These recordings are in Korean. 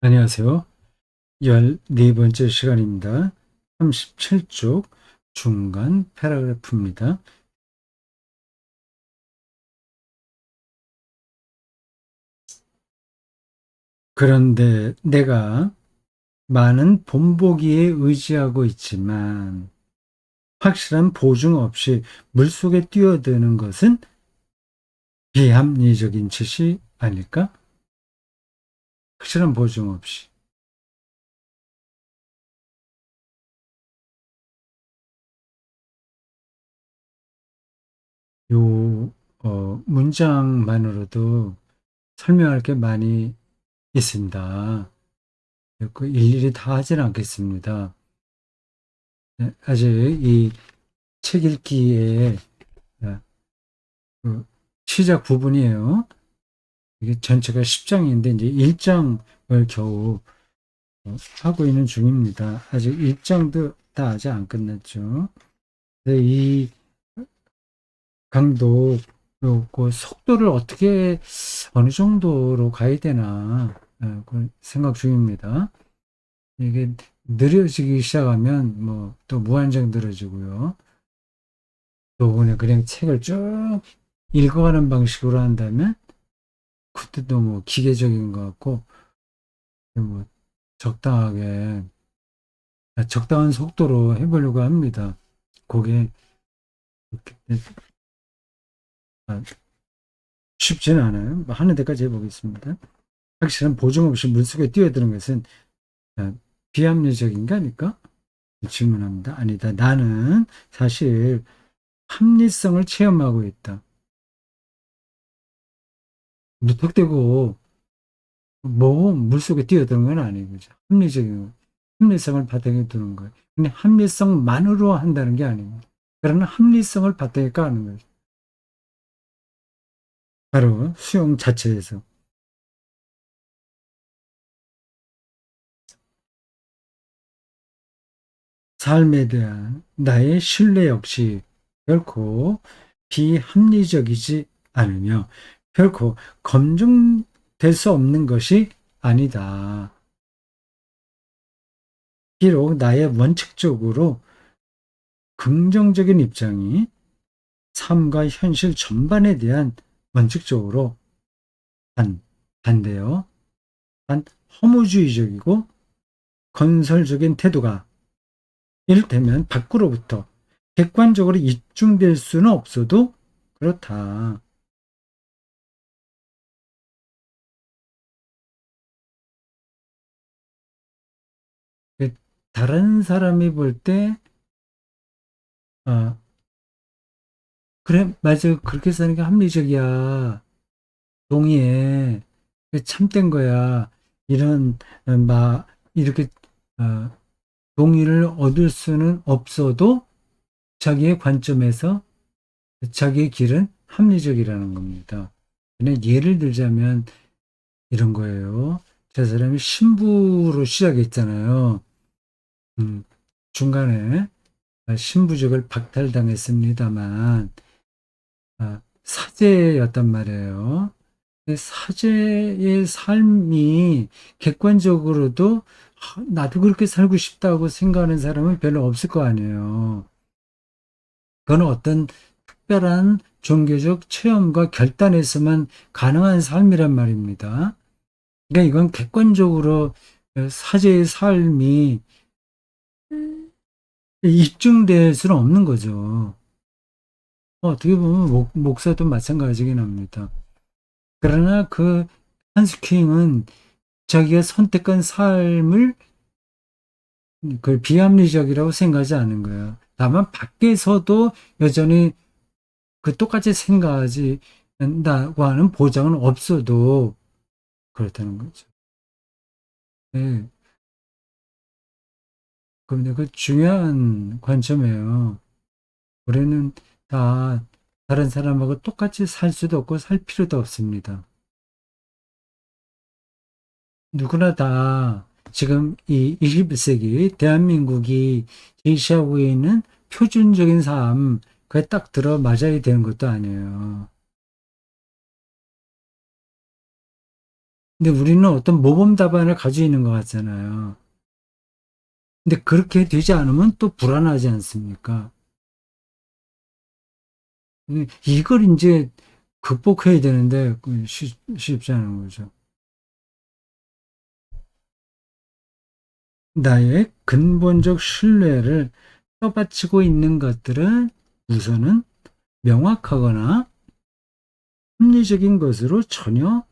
안녕하세요. 14번째 시간입니다. 37쪽 중간 패러그래프입니다. 그런데 내가 많은 본보기에 의지하고 있지만 확실한 보증 없이 물속에 뛰어드는 것은 비합리적인 짓이 아닐까? 확실한 보증 없이. 요 문장만으로도 설명할 게 많이 있습니다. 그 일일이 다 하지는 않겠습니다. 네, 아직 이 책 읽기에 아, 그 시작 부분이에요. 이게 전체가 10장인데 이제 1장을 겨우 하고 있는 중입니다. 아직 1장도 다 아직 안 끝났죠. 근데 이 강도 그 속도를 어떻게 어느 정도로 가야 되나 그 생각 중입니다. 이게 느려지기 시작하면 뭐 또 무한정 느려지고요. 또 그냥 책을 쭉 읽어가는 방식으로 한다면 그때도 뭐 기계적인 것 같고 뭐 적당하게 적당한 속도로 해보려고 합니다. 그게 쉽지는 않아요. 뭐 하는 데까지 해보겠습니다. 확실한 보증 없이 물속에 뛰어드는 것은 아, 비합리적인가 아닐까? 질문합니다. 아니다. 나는 사실 합리성을 체험하고 있다. 무턱대고 뭐 물속에 뛰어드는 건 아닌 거죠. 합리적인 거. 합리성을 바탕에 두는 거예요. 근데 합리성만으로 한다는 게 아닙니다. 그러나 합리성을 바탕에 까는 거죠. 바로 수용 자체에서. 삶에 대한 나의 신뢰 역시 결코 비합리적이지 않으며 결코 검증될 수 없는 것이 아니다. 비록 나의 원칙적으로 긍정적인 입장이 삶과 현실 전반에 대한 원칙적으로 반대요. 단 허무주의적이고 건설적인 태도가 이를테면 밖으로부터 객관적으로 입증될 수는 없어도 그렇다. 그 다른 사람이 볼 때, 아, 그래, 맞아. 그렇게 사는 게 합리적이야. 동의해. 참된 거야. 이런, 이렇게, 어, 동의를 얻을 수는 없어도 자기의 관점에서 자기의 길은 합리적이라는 겁니다. 그냥 예를 들자면 이런 거예요. 저 사람이 신부로 시작했잖아요. 음, 중간에 신부직을 박탈당했습니다만 사제였단 말이에요. 사제의 삶이 객관적으로도 나도 그렇게 살고 싶다고 생각하는 사람은 별로 없을 거 아니에요. 그건 어떤 특별한 종교적 체험과 결단에서만 가능한 삶이란 말입니다. 그러니까 이건 객관적으로 사제의 삶이 입증될 수는 없는 거죠. 어떻게 보면 목사도 마찬가지긴 합니다. 그러나 그 한스킹은 자기가 선택한 삶을 그 비합리적이라고 생각하지 않는 거예요. 다만 밖에서도 여전히 그 똑같이 생각하지 않는다고 하는 보장은 없어도 그렇다는 거죠. 네. 근데 그 중요한 관점이에요. 우리는 다 다른 사람하고 똑같이 살 수도 없고 살 필요도 없습니다. 누구나 다 지금 이 21세기 대한민국이 제시하고 있는 표준적인 삶, 그게 딱 들어 맞아야 되는 것도 아니에요. 근데 우리는 어떤 모범 답안을 가지고 있는 것 같잖아요. 근데 그렇게 되지 않으면 또 불안하지 않습니까? 이걸 이제 극복해야 되는데 쉽지 않은 거죠. 나의 근본적 신뢰를 떠받치고 있는 것들은 우선은 명확하거나 합리적인 것으로 전혀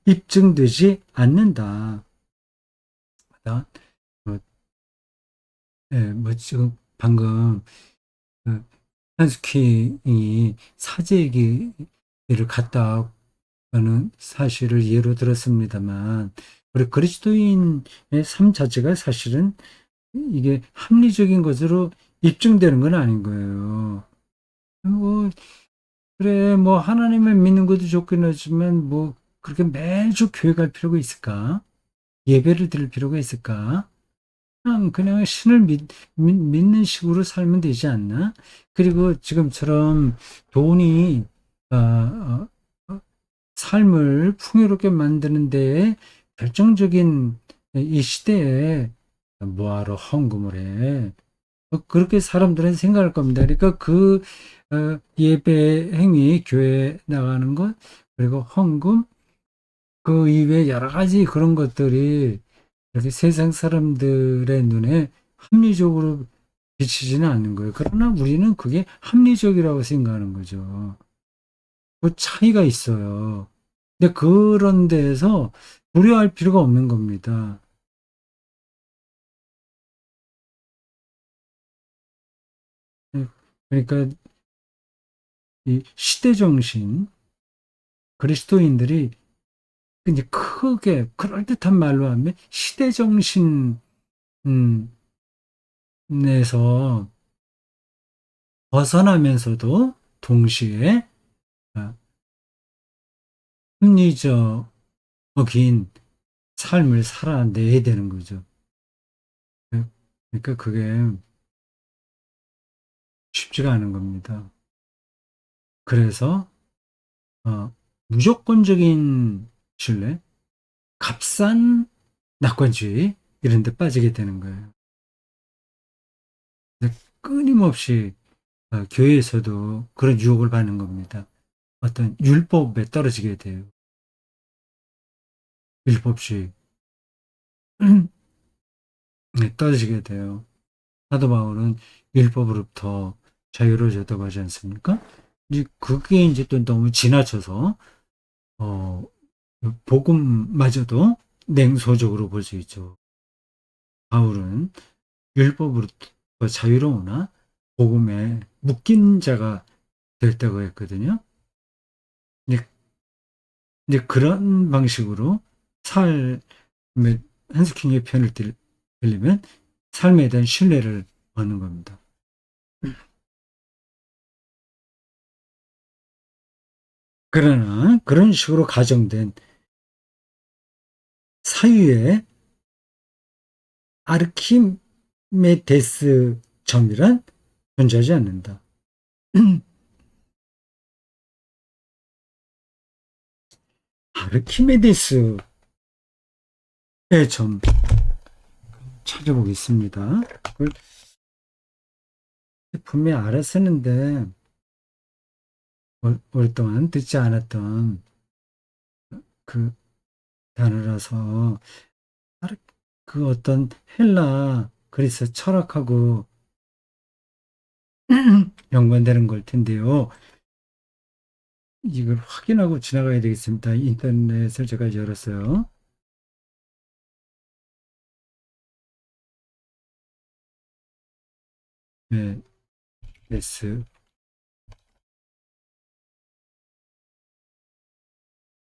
입증되지 않는다. 어, 지금 방금 그 한스킹이 사제 얘기를 갖다 는 사실을 예로 들었습니다만, 우리 그리스도인의 삶 자체가 사실은 이게 합리적인 것으로 입증되는 건 아닌 거예요. 뭐, 그래, 뭐, 하나님을 믿는 것도 좋긴 하지만, 뭐, 그렇게 매주 교회 갈 필요가 있을까? 예배를 드릴 필요가 있을까? 그냥 신을 믿는 식으로 살면 되지 않나? 그리고 지금처럼 돈이, 삶을 풍요롭게 만드는 데에 결정적인 이 시대에 뭐하러 헌금을 해? 그렇게 사람들은 생각할 겁니다. 그러니까 예배 행위, 교회 나가는 것, 그리고 헌금, 그 이외에 여러 가지 그런 것들이 이렇게 세상 사람들의 눈에 합리적으로 비치지는 않는 거예요. 그러나 우리는 그게 합리적이라고 생각하는 거죠. 그 차이가 있어요. 근데 그런 데에서 두려워할 필요가 없는 겁니다. 그러니까 이 시대 정신, 그리스도인들이 이제 크게 그럴듯한 말로 하면 시대 정신 에서 벗어나면서도 동시에 아, 합리적인 삶을 살아내야 되는 거죠. 그러니까 그게 쉽지가 않은 겁니다. 그래서 무조건적인 신뢰, 값싼 낙관주의 이런 데 빠지게 되는 거예요. 근데 끊임없이 교회에서도 그런 유혹을 받는 겁니다. 어떤 율법에 떨어지게 돼요. 율법주의 네, 떨어지게 돼요. 사도 바울은 율법으로부터 자유로워졌다고 하지 않습니까? 이제 그게 이제 또 너무 지나쳐서 어, 복음마저도 냉소적으로 볼 수 있죠. 바울은 율법으로부터 자유로우나 복음에 묶인 자가 됐다고 했거든요. 이제, 이제 그런 방식으로 삶의 한스킹의 편을 들리면 삶에 대한 신뢰를 얻는 겁니다. 그러나 그런 식으로 가정된 사유의 아르키메데스 점이란 존재하지 않는다. 아르키메데스의 점 찾아보겠습니다. 그걸 분명히 알았었는데 오랫동안 듣지 않았던 그 단어라서 그 어떤 헬라 그리스 철학하고 연관되는 걸 텐데요. 이걸 확인하고 지나가야 되겠습니다. 인터넷을 제가 열었어요. 네, S,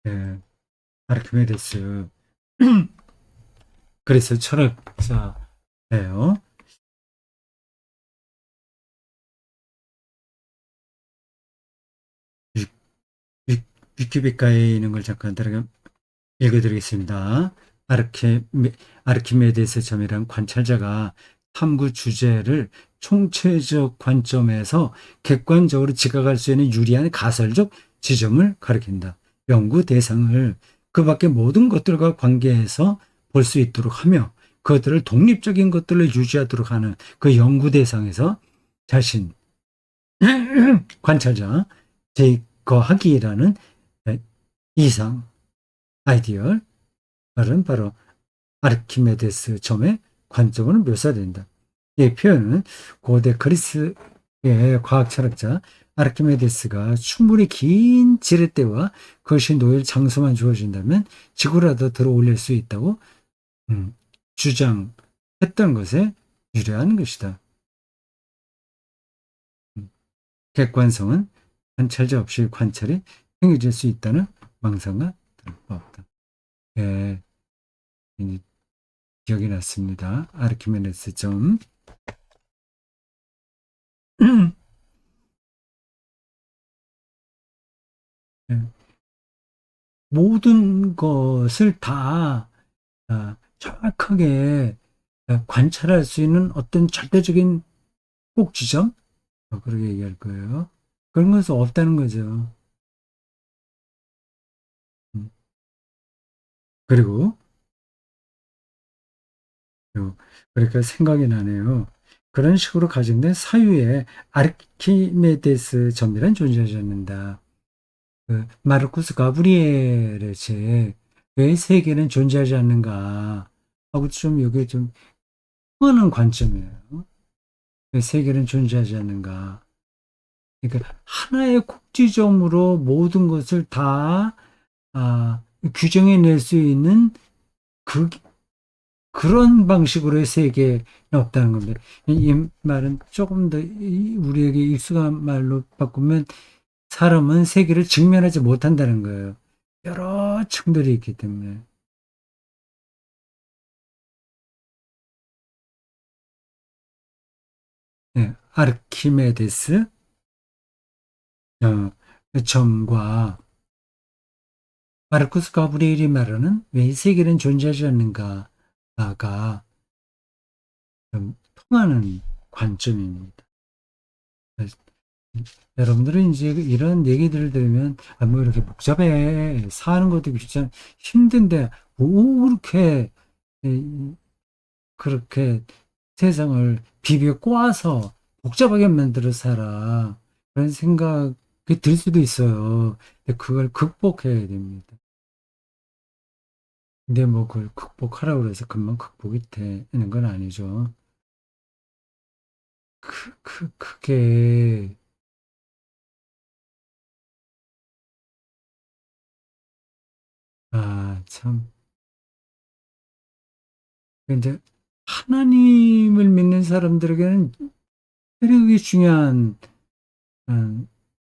네, 아르키메데스. 그래서 철학자예요. 위- 위키백과에 있는 걸 잠깐 읽어드리겠습니다. 아르키메, 아르키메데스 점이란 관찰자가 탐구 주제를 총체적 관점에서 객관적으로 지각할 수 있는 유리한 가설적 지점을 가리킨다. 연구 대상을 그 밖에 모든 것들과 관계해서 볼 수 있도록 하며 그것들을 독립적인 것들을 유지하도록 하는 그 연구 대상에서 자신, 관찰자, 제거하기라는 이상, 아이디얼, 말은 바로 아르키메데스 점의 관점으로 묘사된다. 이 표현은 고대 그리스의 과학 철학자 아르키메데스가 충분히 긴 지렛대와 그것이 놓일 장소만 주어진다면 지구라도 들어 올릴 수 있다고 주장했던 것에 유래한 것이다. 객관성은 관찰자 없이 관찰이 행해질 수 있다는 망상과 다를 바 없다. 예, 기억이 났습니다. 아르키메데스 점. 예, 모든 것을 다 정확하게 관찰할 수 있는 어떤 절대적인 꼭 지점? 그렇게 얘기할 거예요. 그런 것은 없다는 거죠. 그리고 그러니까 생각이 나네요. 그런 식으로 가정된 사유의 아르키메데스 점이란 존재하지 않는다. 그 마르쿠스 가브리엘의 책, 왜 세계는 존재하지 않는가 하고 좀 여기 좀 통하는 관점이에요. 왜 세계는 존재하지 않는가. 그러니까 하나의 꼭지점으로 모든 것을 다 규정해낼 수 있는 그 그런 방식으로의 세계는 없다는 겁니다. 이 말은 조금 더 우리에게 익숙한 말로 바꾸면 사람은 세계를 직면하지 못한다는 거예요. 여러 층들이 있기 때문에. 네, 아르키메데스 점과 마르쿠스 가브리엘이 말하는 왜 이 세계는 존재하지 않는가가 좀 통하는 관점입니다. 여러분들은 이제 이런 얘기들을 들으면 뭐 이렇게 복잡해 사는 것도 귀찮 힘든데 뭐 그렇게 세상을 비벼 꼬아서 복잡하게 만들어 살아 그런 생각이 들 수도 있어요. 근데 그걸 극복해야 됩니다. 근데 뭐 그걸 극복하라고 해서 금방 극복이 되는 건 아니죠. 그게 참 근데 하나님을 믿는 사람들에게는 되게 중요한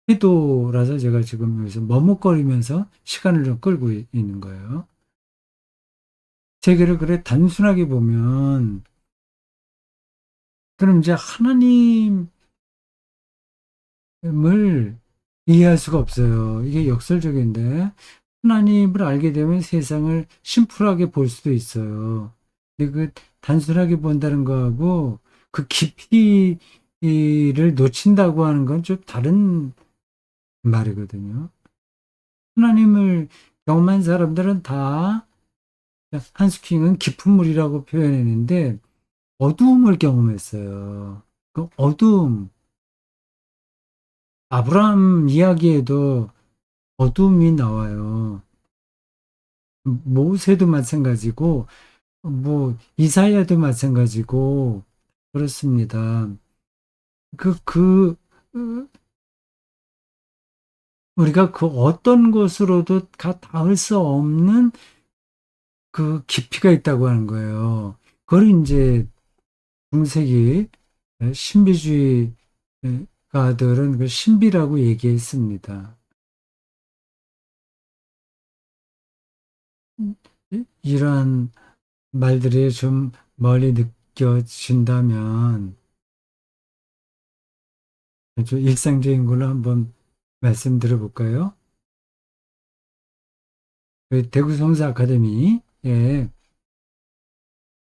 태도라서 제가 지금 여기서 머뭇거리면서 시간을 좀 끌고 있는 거예요. 세계를 그래 단순하게 보면 그럼 이제 하나님을 이해할 수가 없어요. 이게 역설적인데 하나님을 알게 되면 세상을 심플하게 볼 수도 있어요. 근데 그 단순하게 본다는 거하고 그 깊이를 놓친다고 하는 건 좀 다른 말이거든요. 하나님을 경험한 사람들은 다 한스킹은 깊은 물이라고 표현했는데 어두움을 경험했어요. 그 어두움, 아브라함 이야기에도 어둠이 나와요. 모세도 마찬가지고, 뭐, 이사야도 마찬가지고, 그렇습니다. 그, 그, 우리가 그 어떤 것으로도 닿을 수 없는 그 깊이가 있다고 하는 거예요. 그걸 이제 중세기 신비주의가들은 그 신비라고 얘기했습니다. 이러한 말들이 좀 멀리 느껴진다면 좀 일상적인 걸로 한번 말씀드려 볼까요? 그 대구 성서 아카데미에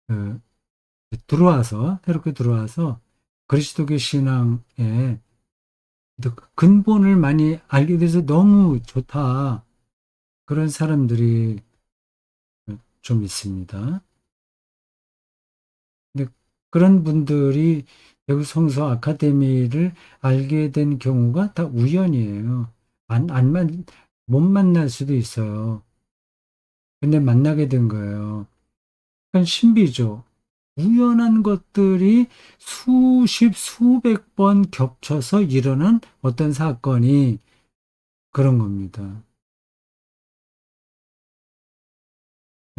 그 들어와서 새롭게 들어와서 그리스도교 신앙의 근본을 많이 알게 돼서 너무 좋다. 그런 사람들이 좀 있습니다. 근데 그런 분들이 외국 성서 아카데미를 알게 된 경우가 다 우연이에요. 못 만날 수도 있어요. 근데 만나게 된 거예요. 그건 신비죠. 우연한 것들이 수십, 수백 번 겹쳐서 일어난 어떤 사건이 그런 겁니다.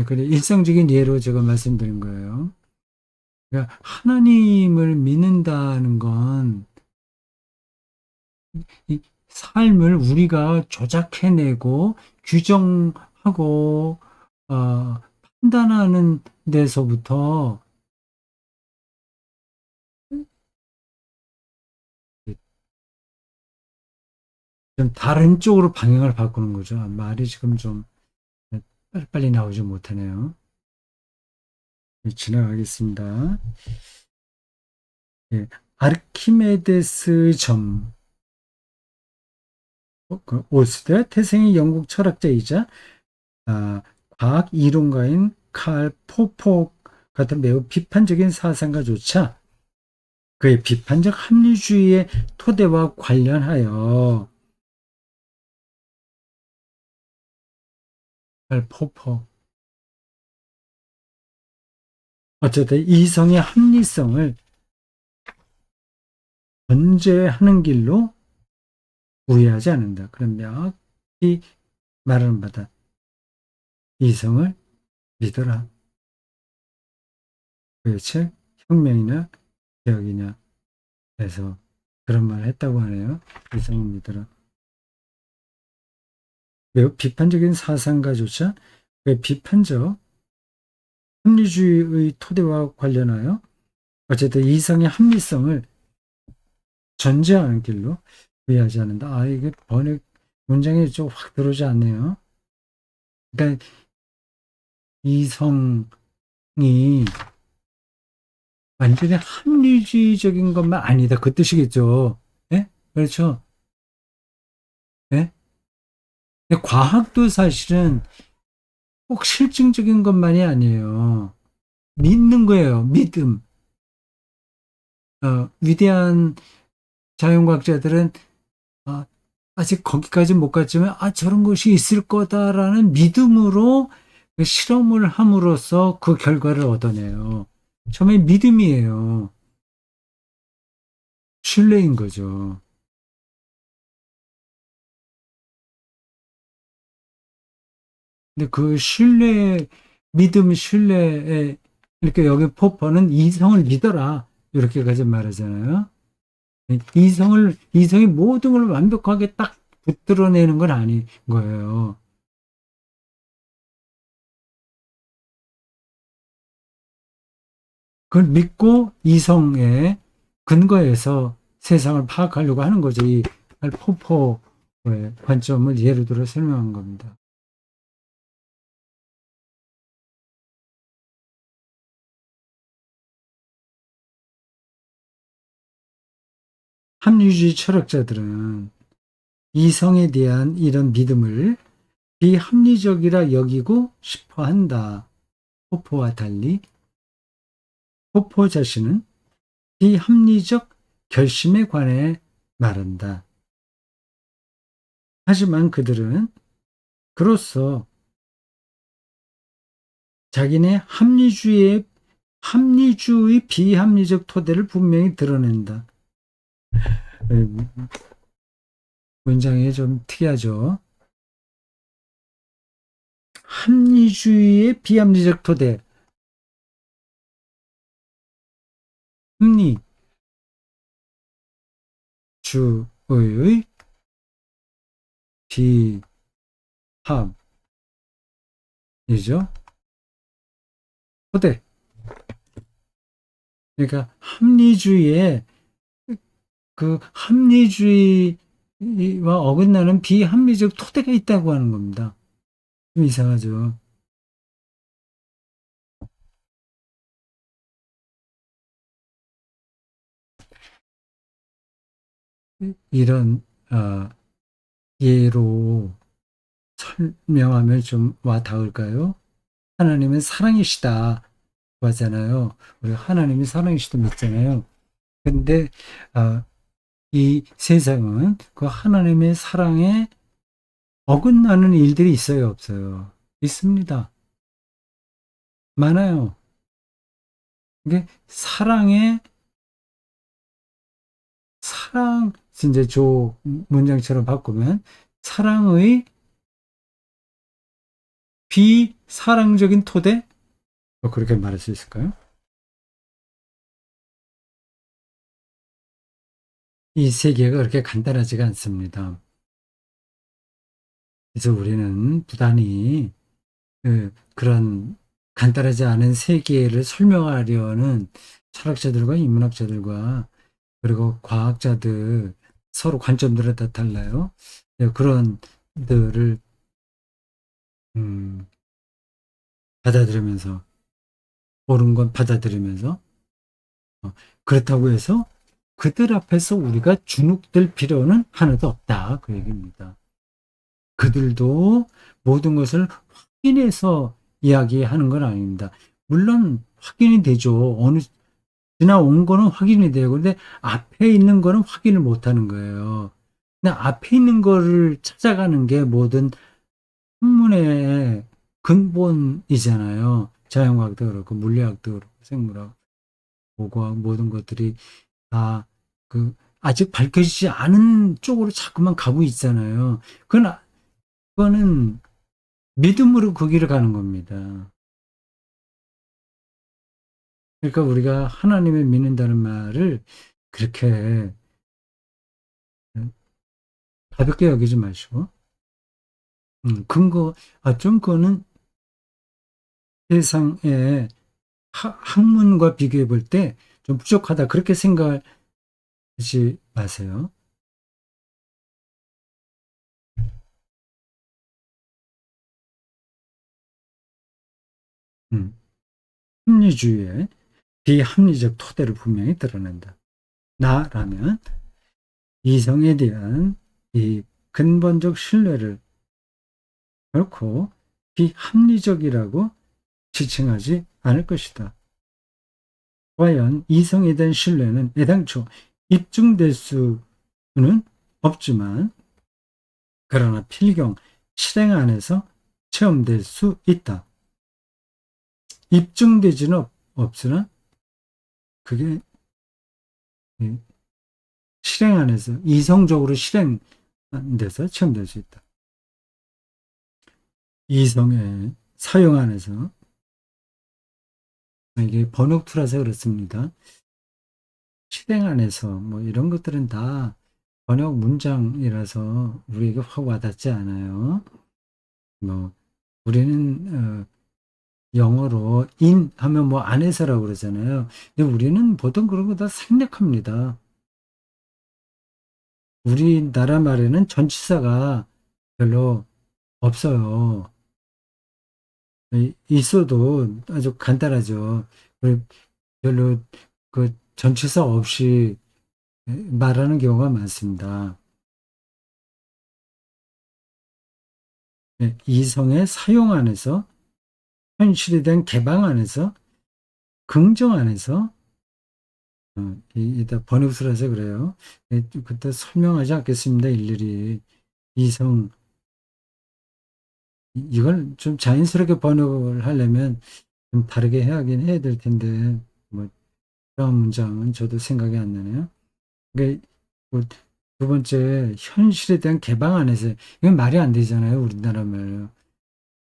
그래, 일상적인 예로 제가 말씀드린 거예요. 그러니까 하나님을 믿는다는 건 이 삶을 우리가 조작해내고 규정하고 판단하는 데서부터 좀 다른 쪽으로 방향을 바꾸는 거죠. 말이 지금 좀 빨리빨리 나오지 못하네요. 지나가겠습니다. 예, 아르키메데스 점, 그 오스데 태생의 영국 철학자이자 아, 과학 이론가인 칼 포포 같은 매우 비판적인 사상가조차 그의 비판적 합리주의의 토대와 관련하여 칼 포포 어쨌든 이성의 합리성을 전제하는 길로 우회하지 않는다. 그럼 명확히 말하는 바다. 이성을 믿어라. 그의 책 혁명이냐 개혁이냐 해서 그런 말을 했다고 하네요. 이성을 믿어라. 매우 비판적인 사상가조차 그 비판적 합리주의의 토대와 관련하여 어쨌든 이성의 합리성을 전제하는 길로 이해하지 않는다. 이게 번역 문장이 좀 확 들어오지 않네요. 그러니까 이성이 완전히 합리주의적인 것만 아니다. 그 뜻이겠죠. 예? 그렇죠. 예? 근데 과학도 사실은 꼭 실증적인 것만이 아니에요. 믿는 거예요. 믿음. 위대한 자연과학자들은 아, 아직 거기까지 못 갔지만 저런 것이 있을 거다라는 믿음으로 그 실험을 함으로써 그 결과를 얻어내요. 처음에 믿음이에요. 신뢰인 거죠. 근데 그 신뢰, 믿음, 신뢰에 이렇게 여기 포퍼는 이성을 믿어라. 이렇게까지 말하잖아요. 이성이 모든 걸 완벽하게 딱 붙들어내는 건 아닌 거예요. 그걸 믿고 이성의 근거에서 세상을 파악하려고 하는 거죠. 이 포포의 관점을 예를 들어 설명한 겁니다. 합리주의 철학자들은 이성에 대한 이런 믿음을 비합리적이라 여기고 싶어 한다. 포포와 달리 포포 자신은 비합리적 결심에 관해 말한다. 하지만 그들은 그로써 자기네 합리주의 비합리적 토대를 분명히 드러낸다. 문장이 좀 특이하죠. 합리주의의 비합리적 토대, 합리주의의 비합리적 토대. 그러니까 합리주의에 그 합리주의와 어긋나는 비합리적 토대가 있다고 하는 겁니다. 좀 이상하죠. 이런 예로 설명하면 좀 와 닿을까요? 하나님은 사랑이시다 하잖아요. 우리 하나님이 사랑이시다 믿잖아요. 근데 아, 이 세상은 그 하나님의 사랑에 어긋나는 일들이 있어요, 없어요? 있습니다. 많아요. 이게 사랑, 이제 조 문장처럼 바꾸면 사랑의 비사랑적인 토대? 뭐 그렇게 말할 수 있을까요? 이 세계가 그렇게 간단하지가 않습니다. 그래서 우리는 부단히 그런 간단하지 않은 세계를 설명하려는 철학자들과 인문학자들과 그리고 과학자들 서로 관점들은 다 달라요. 그런 들을 음, 받아들이면서 옳은 건 받아들이면서 그렇다고 해서 그들 앞에서 우리가 주눅들 필요는 하나도 없다 그 얘기입니다. 그들도 모든 것을 확인해서 이야기하는 건 아닙니다. 물론 확인이 되죠. 어느 지나온 거는 확인이 돼요. 근데 앞에 있는 거는 확인을 못 하는 거예요. 근데 앞에 있는 거를 찾아가는 게 모든 학문의 근본이잖아요. 자연과학도 그렇고 물리학도 그렇고 생물학, 고고학 모든 것들이 다 아직 밝혀지지 않은 쪽으로 자꾸만 가고 있잖아요. 그거는 믿음으로 그 길을 가는 겁니다. 그러니까 우리가 하나님을 믿는다는 말을 그렇게 가볍게 여기지 마시고, 좀 그거는 세상의 학문과 비교해 볼 때 좀 부족하다. 그렇게 생각하지 마세요. 음, 합리주의의 비합리적 토대를 분명히 드러낸다. 나라면 이성에 대한 이 근본적 신뢰를 결코 비합리적이라고 지칭하지 않을 것이다. 과연 이성에 대한 신뢰는 애당초 입증될 수는 없지만 그러나 필경 실행 안에서 체험될 수 있다. 입증되지는 없으나 그게 실행 안에서 이성적으로 실행돼서 체험될 수 있다. 이성의 사용 안에서 이게 번역투라서 그렇습니다. 실행 안에서 뭐 이런 것들은 다 번역 문장이라서 우리에게 확 와닿지 않아요. 뭐 우리는 영어로 in 하면 뭐 안에서라고 그러잖아요. 근데 우리는 보통 그런 거 다 생략합니다. 우리나라 말에는 전치사가 별로 없어요. 있어도 아주 간단하죠. 별로 그 전치사 없이 말하는 경우가 많습니다. 이성의 사용 안에서 현실에 대한 개방 안에서 긍정 안에서 이따 번역술에서 그래요. 그때 설명하지 않겠습니다. 일일이 이성 이걸 좀 자연스럽게 번역을 하려면 좀 다르게 해야긴 해야 될 텐데 뭐 그런 문장은 저도 생각이 안 나네요. 그러니까 뭐두 번째 현실에 대한 개방 안에서 이건 말이 안 되잖아요. 우리나라 말로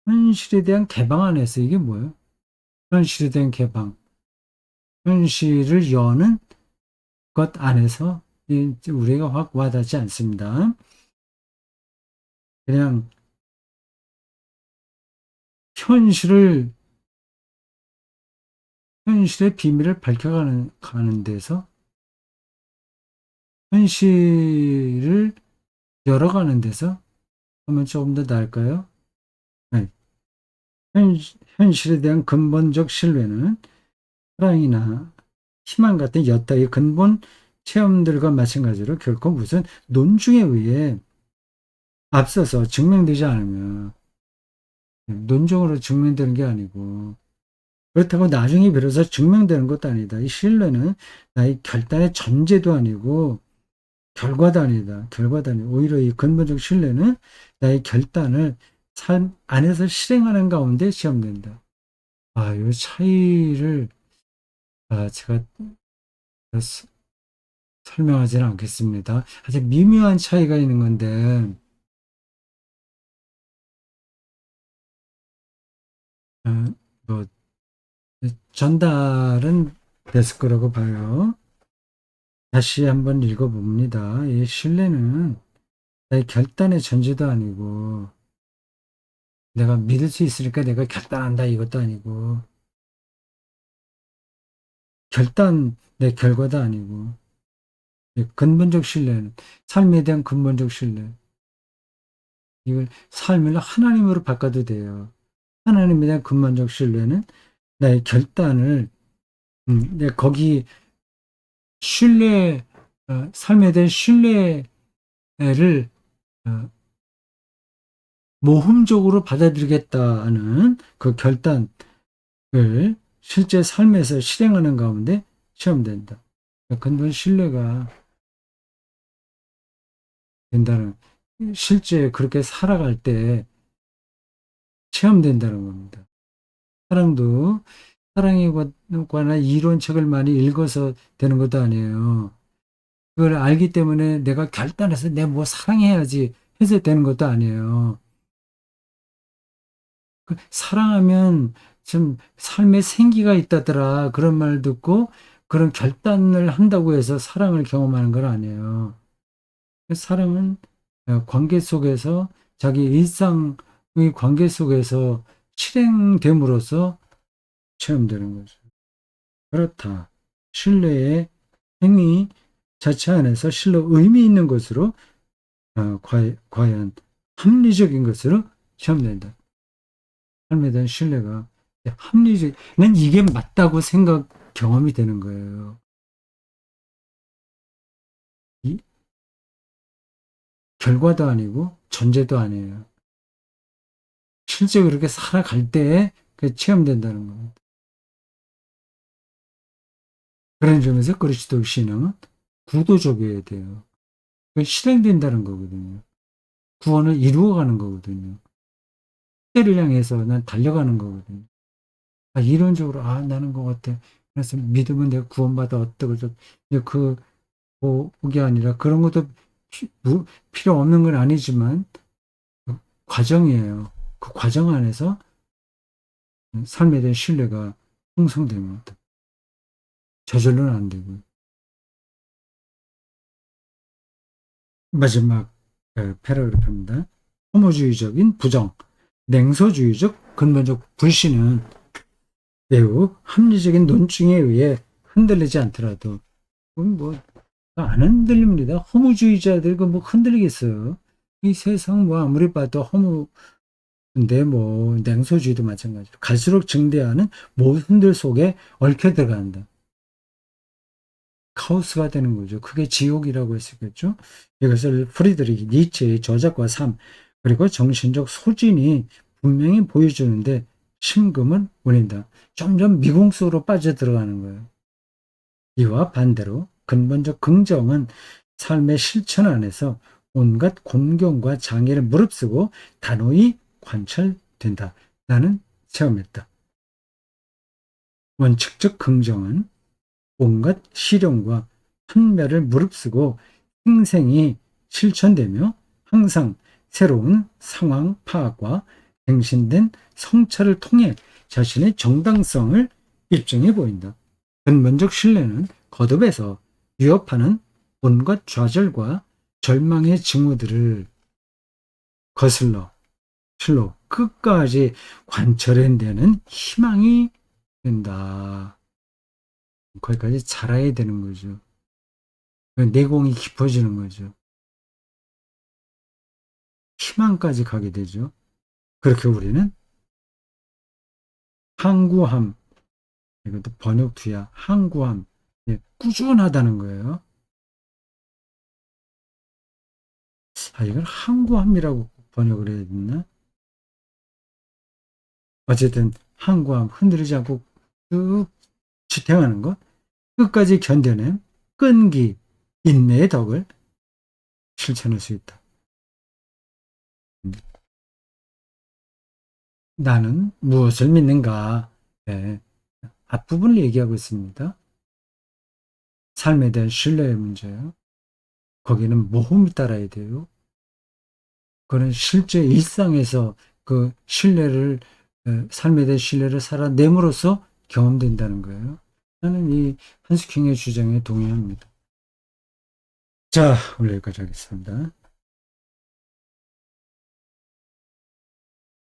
현실에 대한 개방 안에서 이게 뭐예요? 현실에 대한 개방 현실을 여는 것 안에서 우리가 확 와닿지 않습니다. 그냥 현실을 현실의 비밀을 가는 데서 현실을 열어가는 데서 하면 조금 더 나을까요? 네. 현실에 대한 근본적 신뢰는 사랑이나 희망 같은 여타의 근본 체험들과 마찬가지로 결코 무슨 논중에 의해 앞서서 증명되지 않으면 논증으로 증명되는 게 아니고 그렇다고 나중에 비로소 증명되는 것도 아니다. 이 신뢰는 나의 결단의 전제도 아니고 결과도 아니다. 결과도 아니고 오히려 이 근본적 신뢰는 나의 결단을 삶 안에서 실행하는 가운데 시험된다. 이 차이를 제가 설명하지는 않겠습니다. 아주 미묘한 차이가 있는 건데 어, 뭐 전달은 됐을 거라고 봐요. 다시 한번 읽어봅니다. 이 신뢰는 나의 결단의 전제도 아니고 내가 믿을 수 있으니까 내가 결단한다 이것도 아니고 결단 내 결과도 아니고 이 근본적 신뢰는 삶에 대한 근본적 신뢰 이걸 삶을 하나님으로 바꿔도 돼요. 하나님에 대한 근본적 신뢰는 나의 결단을 거기 신뢰 삶에 대한 신뢰를 어, 모험적으로 받아들이겠다는 그 결단을 실제 삶에서 실행하는 가운데 체험된다. 근본 신뢰가 된다는 실제 그렇게 살아갈 때 체험된다는 겁니다. 사랑도 사랑에 관한 이론책을 많이 읽어서 되는 것도 아니에요. 그걸 알기 때문에 내가 결단해서 내 뭐 사랑해야지 해서 되는 것도 아니에요. 사랑하면 좀 삶에 생기가 있다더라 그런 말 듣고 그런 결단을 한다고 해서 사랑을 경험하는 건 아니에요. 사랑은 관계 속에서 자기 일상의 관계 속에서 실행됨으로써 체험되는 거죠. 그렇다. 신뢰의 행위 자체 안에서 실로 의미 있는 것으로 과연 합리적인 것으로 체험된다. 삶에 대한 신뢰가 합리적, 난 이게 맞다고 경험이 되는 거예요. 이 결과도 아니고 전제도 아니에요. 실제 그렇게 살아갈 때에 그 체험된다는 겁니다. 그런 점에서 그리스도 신앙은 구도적이어야 돼요. 실행된다는 거거든요. 구원을 이루어가는 거거든요. 때를 향해서 난 달려가는 거거든요. 이론적으로, 나는 것 같아. 그래서 믿으면 내가 구원받아 어떻고, 그, 그게 아니라 그런 것도 필요 없는 건 아니지만, 그 과정이에요. 그 과정 안에서 삶에 대한 신뢰가 형성됩니다. 저절로는 안 되고. 마지막 패러그래프입니다. 호모주의적인 부정, 냉소주의적 근본적 불신은 매우 합리적인 논증에 의해 흔들리지 않더라도 뭐 안 흔들립니다. 허무주의자들 그 뭐 흔들리겠어요. 이 세상 뭐 아무리 봐도 허무인데 뭐 냉소주의도 마찬가지로 갈수록 증대하는 모순들 속에 얽혀 들어간다. 카오스가 되는 거죠. 그게 지옥이라고 했었겠죠. 이것을 프리드리히 니체의 저작과 삶 그리고 정신적 소진이 분명히 보여주는데 심금은 울린다. 점점 미궁 속으로 빠져들어가는 거예요. 이와 반대로 근본적 긍정은 삶의 실천 안에서 온갖 곤경과 장애를 무릅쓰고 단호히 관찰된다. 나는 체험했다. 원칙적 긍정은 온갖 시련과 환멸을 무릅쓰고 생생히 실천되며 항상 새로운 상황 파악과 갱신된 성찰을 통해 자신의 정당성을 입증해 보인다. 근본적 신뢰는 거듭해서 위협하는 온갖 좌절과 절망의 징후들을 거슬러 실로 끝까지 관철해내는 희망이 된다. 거기까지 자라야 되는 거죠. 내공이 깊어지는 거죠. 희망까지 가게 되죠. 그렇게 우리는 항구함, 이것도 번역투야, 항구함, 꾸준하다는 거예요. 이걸 항구함이라고 번역을 해야 되나? 어쨌든 항구함, 흔들리지 않고 쭉 지탱하는 것, 끝까지 견뎌낸 끈기, 인내의 덕을 실천할 수 있다. 나는 무엇을 믿는가? 네. 앞부분을 얘기하고 있습니다. 삶에 대한 신뢰의 문제예요. 거기는 모험이 따라야 돼요. 그런 실제 일상에서 그 신뢰를, 삶에 대한 신뢰를 살아냄으로써 경험된다는 거예요. 나는 이 한스킹의 주장에 동의합니다. 자, 오늘 여기까지 하겠습니다.